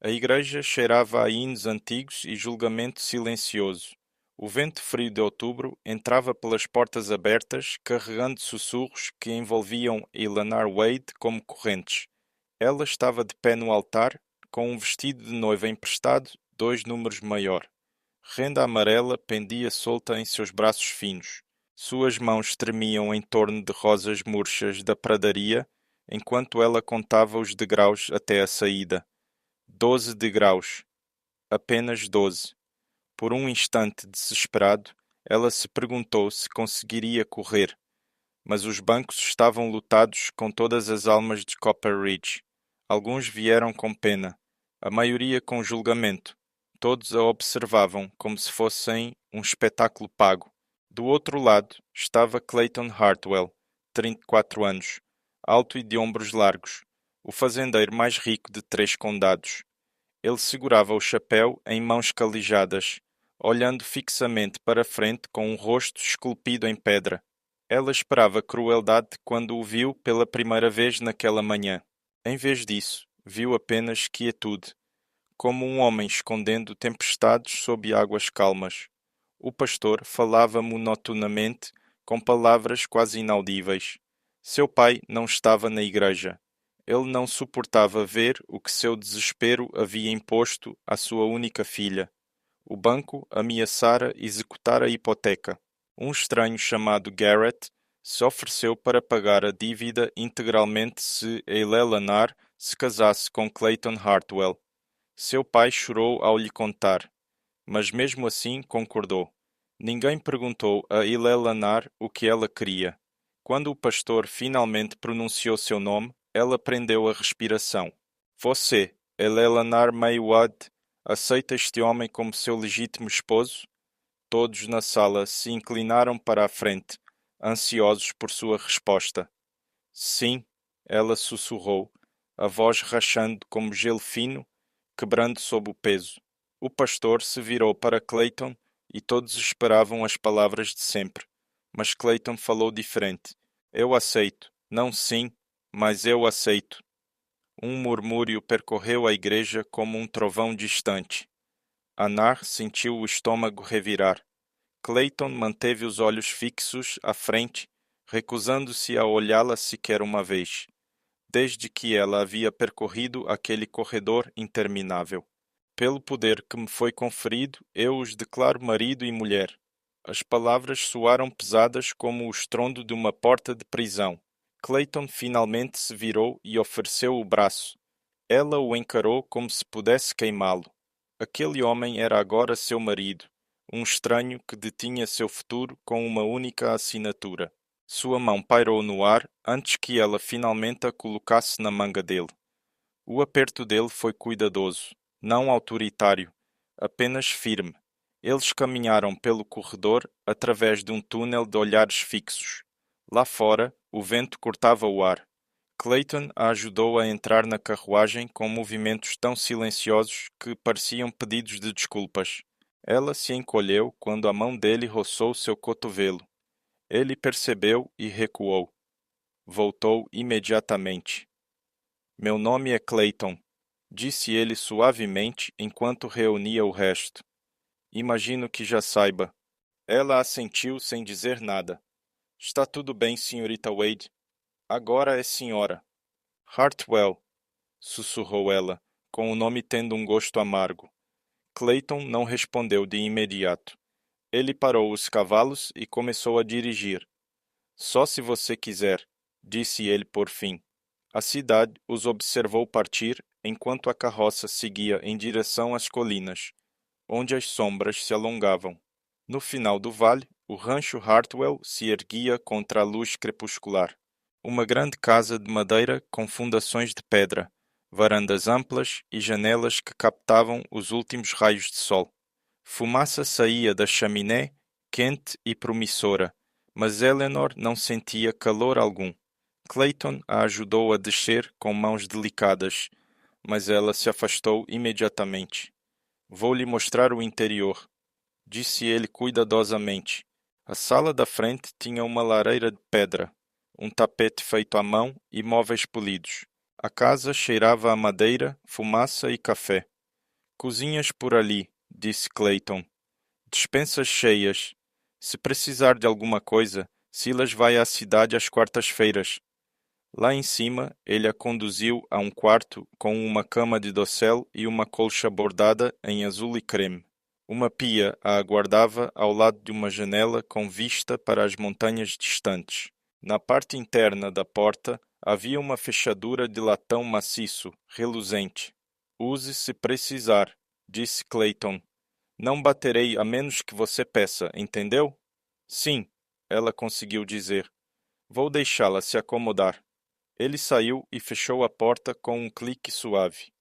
A igreja cheirava a hinos antigos e julgamento silencioso. O vento frio de outubro entrava pelas portas abertas, carregando sussurros que envolviam Eleanor Wade como correntes. Ela estava de pé no altar, com um vestido de noiva emprestado, 2 números maior. Renda amarela pendia solta em seus braços finos. Suas mãos tremiam em torno de rosas murchas da pradaria, enquanto ela contava os degraus até a saída. 12 degraus. Apenas 12. Por um instante desesperado, ela se perguntou se conseguiria correr, mas os bancos estavam lotados com todas as almas de Copper Ridge. Alguns vieram com pena, a maioria com julgamento. Todos a observavam como se fossem um espetáculo pago. Do outro lado estava Clayton Hartwell, 34 anos, alto e de ombros largos, o fazendeiro mais rico de 3 condados. Ele segurava o chapéu em mãos calijadas, olhando fixamente para frente com um rosto esculpido em pedra. Ela esperava crueldade quando o viu pela primeira vez naquela manhã. Em vez disso, viu apenas quietude, como um homem escondendo tempestades sob águas calmas. O pastor falava monotonamente, com palavras quase inaudíveis. Seu pai não estava na igreja. Ele não suportava ver o que seu desespero havia imposto à sua única filha. O banco ameaçara executar a hipoteca. Um estranho chamado Garrett se ofereceu para pagar a dívida integralmente se Eleanor se casasse com Clayton Hartwell. Seu pai chorou ao lhe contar, mas mesmo assim concordou. Ninguém perguntou a Eleanor o que ela queria. Quando o pastor finalmente pronunciou seu nome, ela prendeu a respiração. Você, Eleanor Maywood, aceita este homem como seu legítimo esposo? Todos na sala se inclinaram para a frente, ansiosos por sua resposta. Sim, ela sussurrou, a voz rachando como gelo fino, quebrando sob o peso. O pastor se virou para Clayton e todos esperavam as palavras de sempre. Mas Clayton falou diferente. Eu aceito. Não sim, mas eu aceito. Um murmúrio percorreu a igreja como um trovão distante. Anar sentiu o estômago revirar. Clayton manteve os olhos fixos à frente, recusando-se a olhá-la sequer uma vez, desde que ela havia percorrido aquele corredor interminável. Pelo poder que me foi conferido, eu os declaro marido e mulher. As palavras soaram pesadas como o estrondo de uma porta de prisão. Clayton finalmente se virou e ofereceu o braço. Ela o encarou como se pudesse queimá-lo. Aquele homem era agora seu marido, um estranho que detinha seu futuro com uma única assinatura. Sua mão pairou no ar antes que ela finalmente a colocasse na manga dele. O aperto dele foi cuidadoso, não autoritário, apenas firme. Eles caminharam pelo corredor através de um túnel de olhares fixos. Lá fora, o vento cortava o ar. Clayton a ajudou a entrar na carruagem com movimentos tão silenciosos que pareciam pedidos de desculpas. Ela se encolheu quando a mão dele roçou seu cotovelo. Ele percebeu e recuou. Voltou imediatamente. Meu nome é Clayton, disse ele suavemente enquanto reunia o resto. Imagino que já saiba. Ela assentiu sem dizer nada. Está tudo bem, senhorita Wade. Agora é senhora. Hartwell, sussurrou ela, com o nome tendo um gosto amargo. Clayton não respondeu de imediato. Ele parou os cavalos e começou a dirigir. Só se você quiser, disse ele por fim. A cidade os observou partir enquanto a carroça seguia em direção às colinas, onde as sombras se alongavam. No final do vale, o rancho Hartwell se erguia contra a luz crepuscular. Uma grande casa de madeira com fundações de pedra, varandas amplas e janelas que captavam os últimos raios de sol. Fumaça saía da chaminé, quente e promissora, mas Eleanor não sentia calor algum. Clayton a ajudou a descer com mãos delicadas, mas ela se afastou imediatamente. Vou lhe mostrar o interior, disse ele cuidadosamente. A sala da frente tinha uma lareira de pedra, um tapete feito à mão e móveis polidos. A casa cheirava a madeira, fumaça e café. Cozinhas por ali, disse Clayton. Despensas cheias. Se precisar de alguma coisa, Silas vai à cidade às quartas-feiras. Lá em cima, ele a conduziu a um quarto com uma cama de dossel e uma colcha bordada em azul e creme. Uma pia a aguardava ao lado de uma janela com vista para as montanhas distantes. Na parte interna da porta havia uma fechadura de latão maciço, reluzente. Use se precisar, disse Clayton. Não baterei a menos que você peça, entendeu? Sim, ela conseguiu dizer. Vou deixá-la se acomodar. Ele saiu e fechou a porta com um clique suave.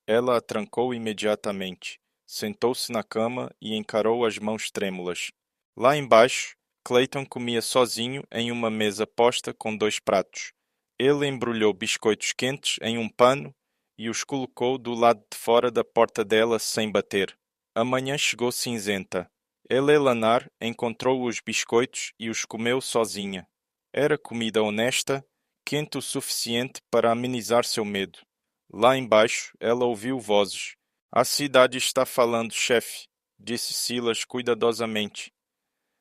Ela a trancou imediatamente. Sentou-se na cama e encarou as mãos trêmulas. Lá embaixo, Clayton comia sozinho em uma mesa posta com 2 pratos. Ele embrulhou biscoitos quentes em um pano e os colocou do lado de fora da porta dela sem bater. A manhã chegou cinzenta. Eleanor encontrou os biscoitos e os comeu sozinha. Era comida honesta, quente o suficiente para amenizar seu medo. Lá embaixo, ela ouviu vozes. A cidade está falando, chefe, disse Silas cuidadosamente.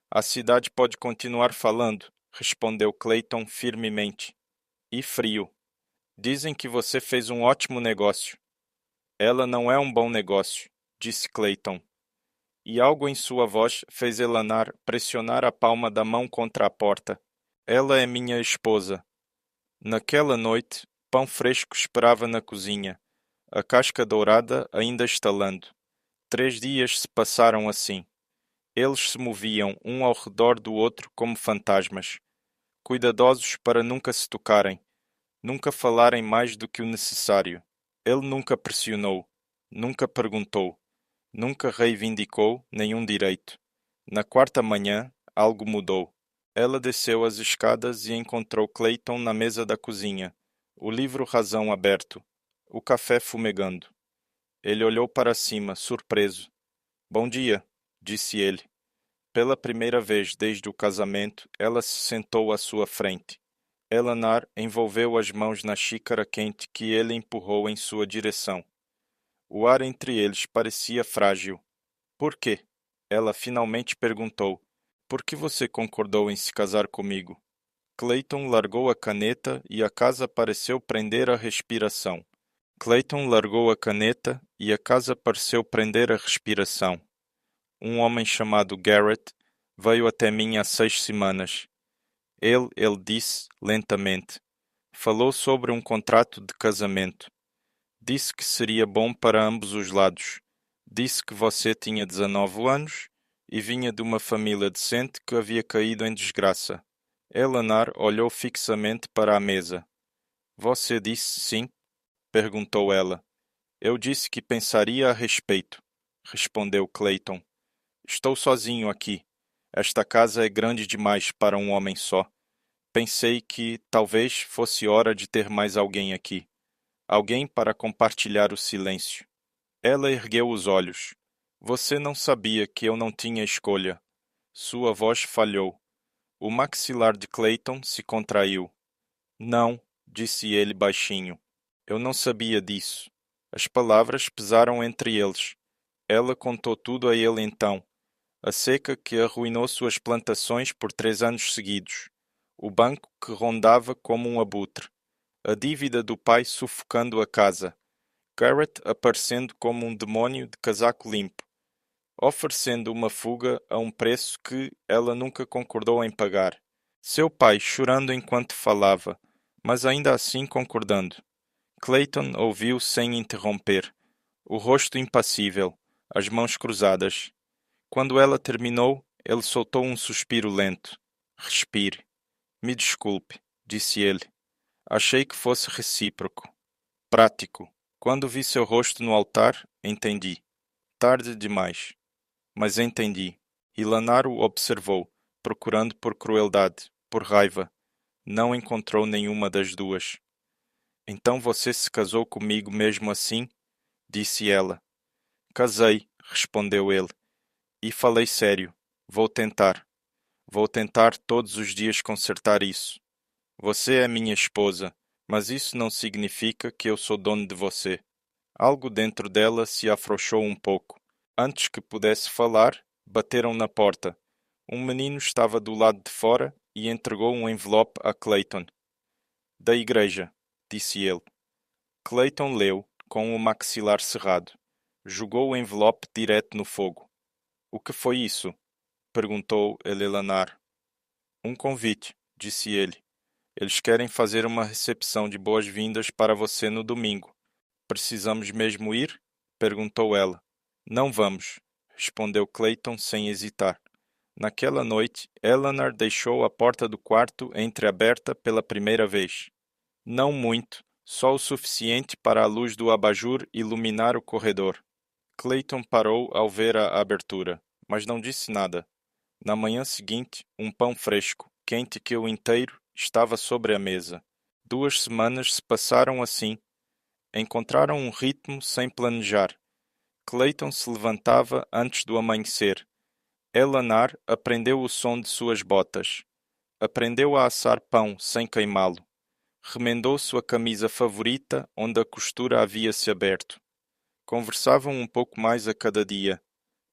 A cidade pode continuar falando, respondeu Clayton firmemente. E frio. Dizem que você fez um ótimo negócio. Ela não é um bom negócio, disse Clayton. E algo em sua voz fez Eleanor pressionar a palma da mão contra a porta. Ela é minha esposa. Naquela noite, pão fresco esperava na cozinha, a casca dourada ainda estalando. 3 dias se passaram assim. Eles se moviam um ao redor do outro como fantasmas, cuidadosos para nunca se tocarem, nunca falarem mais do que o necessário. Ele nunca pressionou, nunca perguntou, nunca reivindicou nenhum direito. Na quarta manhã, algo mudou. Ela desceu as escadas e encontrou Clayton na mesa da cozinha, o livro Razão aberto, o café fumegando. Ele olhou para cima, surpreso. Bom dia, disse ele. Pela primeira vez desde o casamento, ela se sentou à sua frente. Eleanor envolveu as mãos na xícara quente que ele empurrou em sua direção. O ar entre eles parecia frágil. Por quê? Ela finalmente perguntou. Por que você concordou em se casar comigo? Clayton largou a caneta e a casa pareceu prender a respiração. Clayton largou a caneta e a casa pareceu prender a respiração. Um homem chamado Garrett veio até mim há 6 semanas. Ele disse, lentamente. Falou sobre um contrato de casamento. Disse que seria bom para ambos os lados. Disse que você tinha 19 anos e vinha de uma família decente que havia caído em desgraça. Eleanor olhou fixamente para a mesa. Você disse sim? Perguntou ela. Eu disse que pensaria a respeito, respondeu Clayton. Estou sozinho aqui. Esta casa é grande demais para um homem só. Pensei que talvez fosse hora de ter mais alguém aqui. Alguém para compartilhar o silêncio. Ela ergueu os olhos. Você não sabia que eu não tinha escolha. Sua voz falhou. O maxilar de Clayton se contraiu. Não, disse ele baixinho. Eu não sabia disso. As palavras pesaram entre eles. Ela contou tudo a ele então. A seca que arruinou suas plantações por 3 anos seguidos. O banco que rondava como um abutre. A dívida do pai sufocando a casa. Garrett aparecendo como um demónio de casaco limpo, oferecendo uma fuga a um preço que ela nunca concordou em pagar. Seu pai chorando enquanto falava, mas ainda assim concordando. Clayton ouviu sem interromper, o rosto impassível, as mãos cruzadas. Quando ela terminou, ele soltou um suspiro lento. Respire. Me desculpe, disse ele. Achei que fosse recíproco. Prático. Quando vi seu rosto no altar, entendi. Tarde demais. Mas entendi. E Lanaro observou, procurando por crueldade, por raiva. Não encontrou nenhuma das duas. Então você se casou comigo mesmo assim? Disse ela. Casei, respondeu ele. E falei sério. Vou tentar. Vou tentar todos os dias consertar isso. Você é minha esposa, mas isso não significa que eu sou dono de você. Algo dentro dela se afrouxou um pouco. Antes que pudesse falar, bateram na porta. Um menino estava do lado de fora e entregou um envelope a Clayton. Da igreja, disse ele. Clayton leu, com o maxilar cerrado. Jogou o envelope direto no fogo. O que foi isso? Perguntou Eleanor. Um convite, disse ele. Eles querem fazer uma recepção de boas-vindas para você no domingo. Precisamos mesmo ir? Perguntou ela. Não vamos, respondeu Clayton sem hesitar. Naquela noite, Eleanor deixou a porta do quarto entreaberta pela primeira vez. Não muito, só o suficiente para a luz do abajur iluminar o corredor. Clayton parou ao ver a abertura, mas não disse nada. Na manhã seguinte, um pão fresco, quente que o inteiro, estava sobre a mesa. 2 semanas se passaram assim. Encontraram um ritmo sem planejar. Clayton se levantava antes do amanhecer. Eleanor aprendeu o som de suas botas. Aprendeu a assar pão sem queimá-lo. Remendou sua camisa favorita onde a costura havia se aberto. Conversavam um pouco mais a cada dia.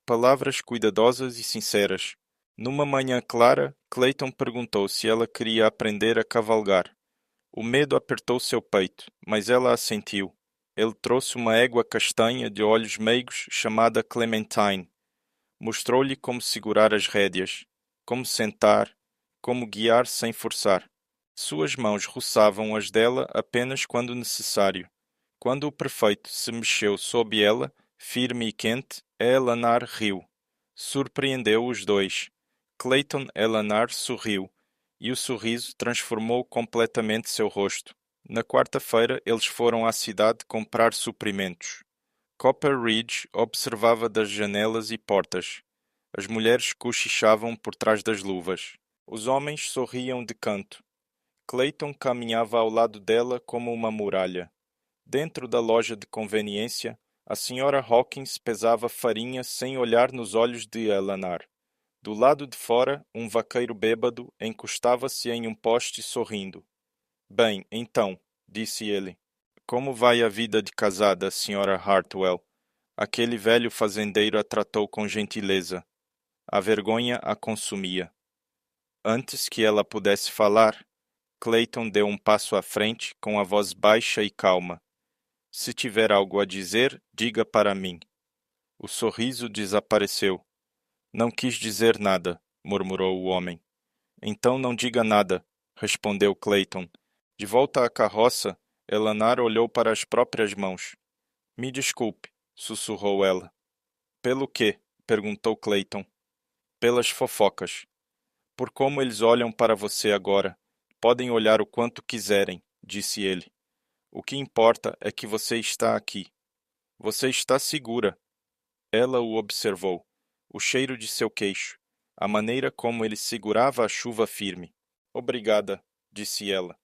Palavras cuidadosas e sinceras. Numa manhã clara, Clayton perguntou se ela queria aprender a cavalgar. O medo apertou seu peito, mas ela assentiu. Ele trouxe uma égua castanha de olhos meigos chamada Clementine. Mostrou-lhe como segurar as rédeas, como sentar, como guiar sem forçar. Suas mãos roçavam as dela apenas quando necessário. Quando o prefeito se mexeu sob ela, firme e quente, Eleanor riu. Surpreendeu os dois. Clayton Eleanor sorriu, e o sorriso transformou completamente seu rosto. Na quarta-feira, eles foram à cidade comprar suprimentos. Copper Ridge observava das janelas e portas. As mulheres cochichavam por trás das luvas. Os homens sorriam de canto. Clayton caminhava ao lado dela como uma muralha. Dentro da loja de conveniência, a Sra. Hawkins pesava farinha sem olhar nos olhos de Eleanor. Do lado de fora, um vaqueiro bêbado encostava-se em um poste sorrindo. Bem, então, disse ele. Como vai a vida de casada, Sra. Hartwell? Aquele velho fazendeiro a tratou com gentileza. A vergonha a consumia. Antes que ela pudesse falar, Clayton deu um passo à frente com a voz baixa e calma. Se tiver algo a dizer, diga para mim. O sorriso desapareceu. Não quis dizer nada, murmurou o homem. Então não diga nada, respondeu Clayton. De volta à carroça, Eleanor olhou para as próprias mãos. Me desculpe, sussurrou ela. Pelo quê? Perguntou Clayton. Pelas fofocas. Por como eles olham para você agora. Podem olhar o quanto quiserem, disse ele. O que importa é que você está aqui. Você está segura. Ela o observou. O cheiro de seu queixo. A maneira como ele segurava a chuva firme. Obrigada, disse ela.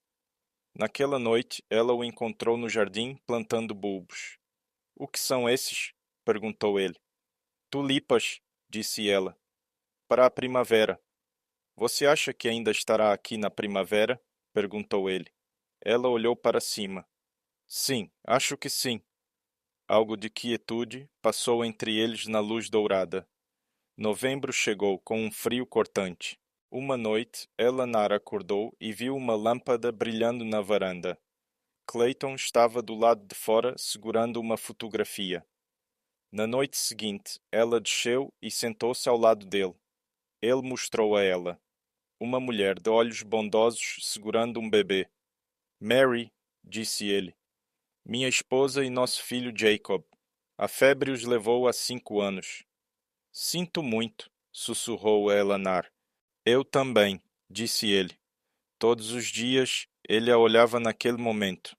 Naquela noite, ela o encontrou no jardim plantando bulbos. O que são esses? Perguntou ele. Tulipas, disse ela. Para a primavera. Você acha que ainda estará aqui na primavera? Perguntou ele. Ela olhou para cima. Sim, acho que sim. Algo de quietude passou entre eles na luz dourada. Novembro chegou com um frio cortante. Uma noite, Eleanor acordou e viu uma lâmpada brilhando na varanda. Clayton estava do lado de fora segurando uma fotografia. Na noite seguinte, ela desceu e sentou-se ao lado dele. Ele mostrou a ela. Uma mulher de olhos bondosos segurando um bebê. Mary, disse ele. Minha esposa e nosso filho Jacob. A febre os levou há 5 anos. Sinto muito, sussurrou Eleanor. Eu também, disse ele. Todos os dias ele a olhava naquele momento.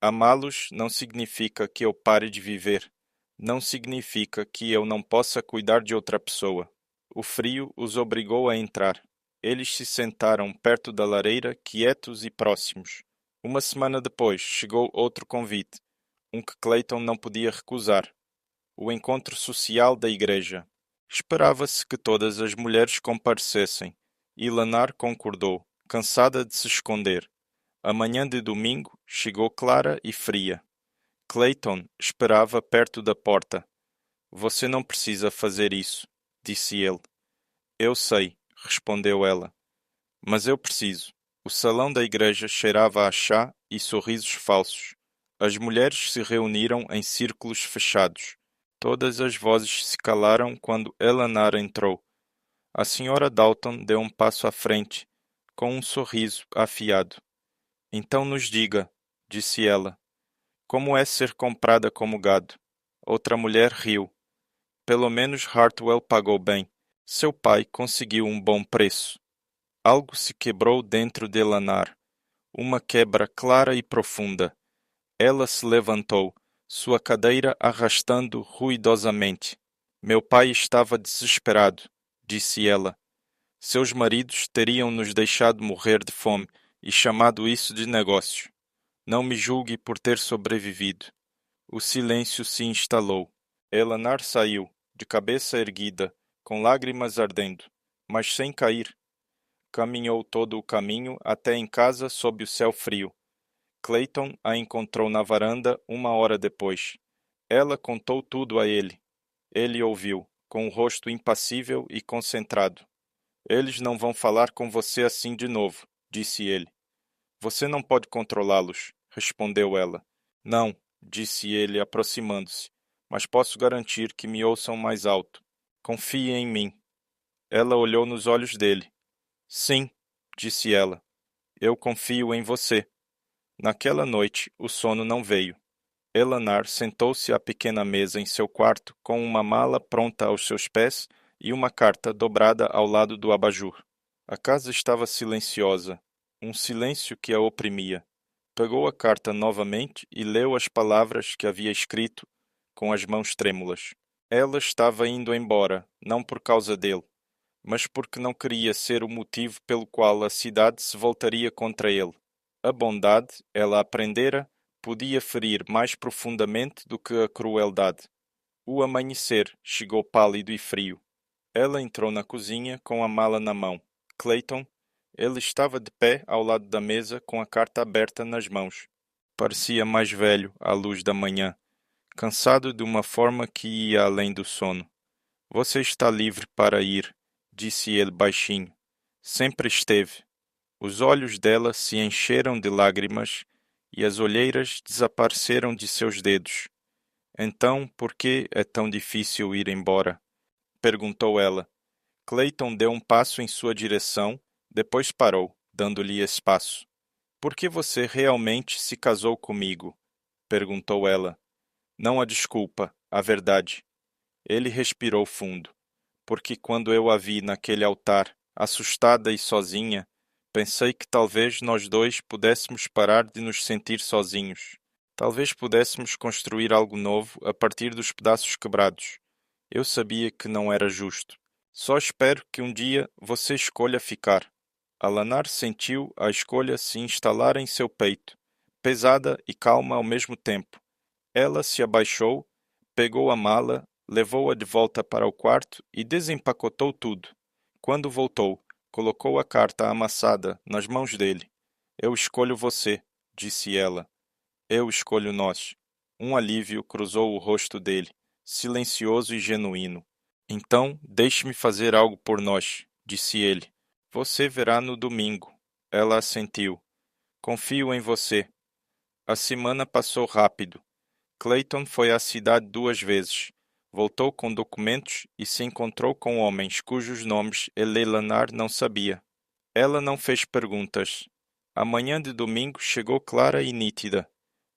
Amá-los não significa que eu pare de viver. Não significa que eu não possa cuidar de outra pessoa. O frio os obrigou a entrar. Eles se sentaram perto da lareira, quietos e próximos. Uma semana depois, chegou outro convite, um que Clayton não podia recusar. O encontro social da igreja. Esperava-se que todas as mulheres comparecessem. E Eleanor concordou, cansada de se esconder. A manhã de domingo chegou clara e fria. Clayton esperava perto da porta. Você não precisa fazer isso, disse ele. Eu sei, respondeu ela. Mas eu preciso. O salão da igreja cheirava a chá e sorrisos falsos. As mulheres se reuniram em círculos fechados. Todas as vozes se calaram quando Eleanor entrou. A senhora Dalton deu um passo à frente, com um sorriso afiado. Então nos diga, disse ela, como é ser comprada como gado? Outra mulher riu. Pelo menos Hartwell pagou bem. Seu pai conseguiu um bom preço. Algo se quebrou dentro de Eleanor. Uma quebra clara e profunda. Ela se levantou, sua cadeira arrastando ruidosamente. Meu pai estava desesperado, disse ela. Seus maridos teriam nos deixado morrer de fome e chamado isso de negócio. Não me julgue por ter sobrevivido. O silêncio se instalou. Eleanor saiu, de cabeça erguida, com lágrimas ardendo, mas sem cair. Caminhou todo o caminho até em casa sob o céu frio. Clayton a encontrou na varanda 1 hora depois. Ela contou tudo a ele. Ele ouviu, com o rosto impassível e concentrado. Eles não vão falar com você assim de novo, disse ele. Você não pode controlá-los, respondeu ela. Não, disse ele, aproximando-se, mas posso garantir que me ouçam mais alto. Confie em mim. Ela olhou nos olhos dele. Sim, disse ela. Eu confio em você. Naquela noite, o sono não veio. Eleanor sentou-se à pequena mesa em seu quarto com uma mala pronta aos seus pés e uma carta dobrada ao lado do abajur. A casa estava silenciosa, um silêncio que a oprimia. Pegou a carta novamente e leu as palavras que havia escrito com as mãos trêmulas. Ela estava indo embora, não por causa dele, mas porque não queria ser o motivo pelo qual a cidade se voltaria contra ele. A bondade, ela aprendera, podia ferir mais profundamente do que a crueldade. O amanhecer chegou pálido e frio. Ela entrou na cozinha com a mala na mão. Clayton, ele estava de pé ao lado da mesa com a carta aberta nas mãos. Parecia mais velho à luz da manhã, cansado de uma forma que ia além do sono. Você está livre para ir, disse ele baixinho. Sempre esteve. Os olhos dela se encheram de lágrimas e as olheiras desapareceram de seus dedos. Então, por que é tão difícil ir embora? Perguntou ela. Clayton deu um passo em sua direção, depois parou, dando-lhe espaço. Por que você realmente se casou comigo? Perguntou ela. Não a desculpa, a verdade. Ele respirou fundo. Porque quando eu a vi naquele altar, assustada e sozinha, pensei que talvez nós dois pudéssemos parar de nos sentir sozinhos. Talvez pudéssemos construir algo novo a partir dos pedaços quebrados. Eu sabia que não era justo. Só espero que um dia você escolha ficar. Eleanor sentiu a escolha se instalar em seu peito, pesada e calma ao mesmo tempo. Ela se abaixou, pegou a mala, levou-a de volta para o quarto e desempacotou tudo. Quando voltou, colocou a carta amassada nas mãos dele. Eu escolho você, disse ela. Eu escolho nós. Um alívio cruzou o rosto dele, silencioso e genuíno. Então, deixe-me fazer algo por nós, disse ele. Você verá no domingo. Ela assentiu. Confio em você. A semana passou rápido. Clayton foi à cidade 2 vezes. Voltou com documentos e se encontrou com homens cujos nomes Eleanor não sabia. Ela não fez perguntas. A manhã de domingo chegou clara e nítida.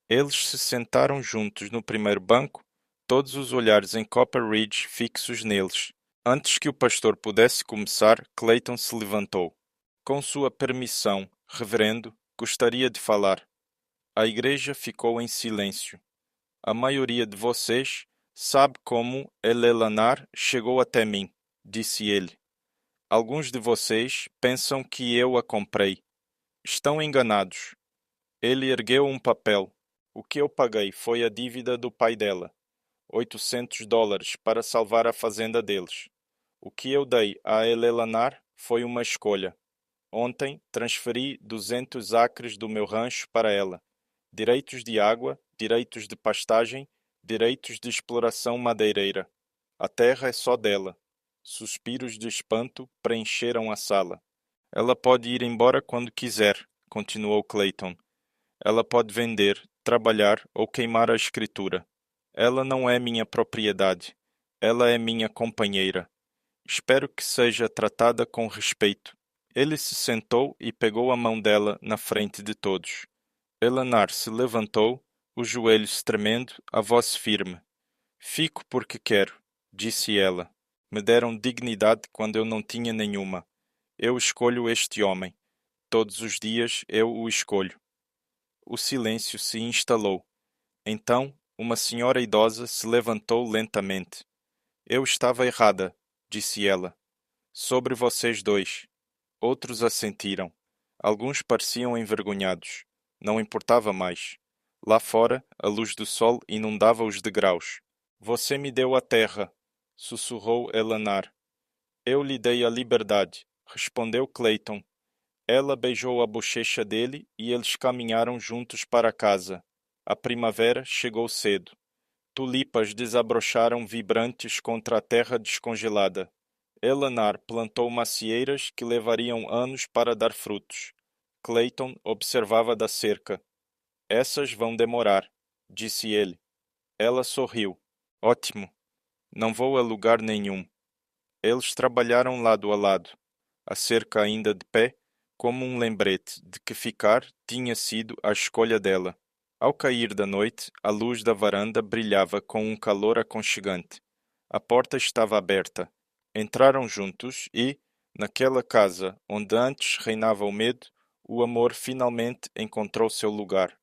Eles se sentaram juntos no primeiro banco, todos os olhares em Copper Ridge fixos neles. Antes que o pastor pudesse começar, Clayton se levantou. Com sua permissão, reverendo, gostaria de falar. A igreja ficou em silêncio. A maioria de vocês sabe como Eleanor chegou até mim, disse ele. Alguns de vocês pensam que eu a comprei. Estão enganados. Ele ergueu um papel. O que eu paguei foi a dívida do pai dela. $800 para salvar a fazenda deles. O que eu dei a Eleanor foi uma escolha. Ontem transferi 200 acres do meu rancho para ela. Direitos de água, direitos de pastagem, direitos de exploração madeireira. A terra é só dela. Suspiros de espanto preencheram a sala. Ela pode ir embora quando quiser, continuou Clayton. Ela pode vender, trabalhar ou queimar a escritura. Ela não é minha propriedade. Ela é minha companheira. Espero que seja tratada com respeito. Ele se sentou e pegou a mão dela na frente de todos. Eleanor se levantou, os joelhos tremendo, a voz firme. Fico porque quero, disse ela. Me deram dignidade quando eu não tinha nenhuma. Eu escolho este homem. Todos os dias eu o escolho. O silêncio se instalou. Então, uma senhora idosa se levantou lentamente. Eu estava errada, disse ela. Sobre vocês dois. Outros assentiram. Alguns pareciam envergonhados. Não importava mais. Lá fora, a luz do sol inundava os degraus. Você me deu a terra, sussurrou Eleanor. Eu lhe dei a liberdade, respondeu Clayton. Ela beijou a bochecha dele e eles caminharam juntos para casa. A primavera chegou cedo. Tulipas desabrocharam vibrantes contra a terra descongelada. Eleanor plantou macieiras que levariam anos para dar frutos. Clayton observava da cerca. Essas vão demorar, disse ele. Ela sorriu. Ótimo. Não vou a lugar nenhum. Eles trabalharam lado a lado, a cerca ainda de pé, como um lembrete de que ficar tinha sido a escolha dela. Ao cair da noite, a luz da varanda brilhava com um calor aconchegante. A porta estava aberta. Entraram juntos e, naquela casa onde antes reinava o medo, o amor finalmente encontrou seu lugar.